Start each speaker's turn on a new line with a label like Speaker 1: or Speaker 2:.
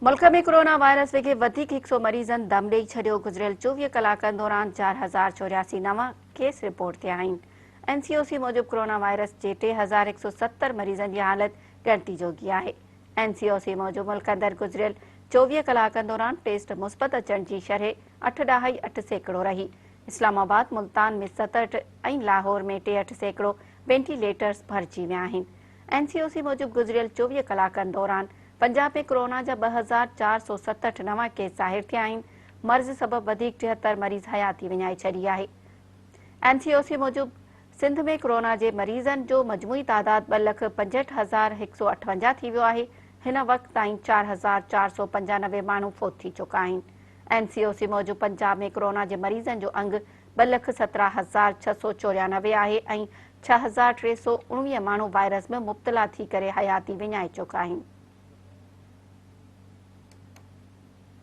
Speaker 1: मुल्क में corona virus वेगे 100 मरीज़न दम ॾेई छॾियो। गुज़िरियल 24 कलाकनि दौरान 4084 नवां केस रिपोर्ट थिया आहिनि। एनसीओसी मूजिबि कोरोना वायरस जे 3170 मरीज़नि जी हालति ॻणती जोगी आहे। एनसीओसी मूजिबि मुल्क अंदरि गुज़िरियल 24 कलाकनि दौरान टेस्ट मुस्बत अचण जी शरह 8.8% रही। इस्लामाबाद, मुल्तान में 67 ऐं लाहौर में 63% वेंटिलेटर्स भरिजी विया आहिनि। एनसीओसी मूजिबि गुज़िरियल 24 कलाकनि दौरान पंजाब में कोरोना जा 2467 नवां केस ज़ाहिर थिया आहिनि। मर्ज़ सबबि 73 मरीज़ हयाती विञाए छॾी आहे। एनसीओसी मूजिबि सिंध में कोरोना जे मरीज़नि जो मजमूई तादाद 2,65,158 थी वियो आहे। हिन वक़्त ताईं 4,495 माण्हू फोत थी चुका आहिनि। एनसीओसी मूजिबि पंजाब में कोरोना जे मरीज़नि जो अंग 2,17,694 आहे ऐं 6,319 माण्हू वायरस में मुब्तला थी करे हयाती विञाए चुका आहिनि।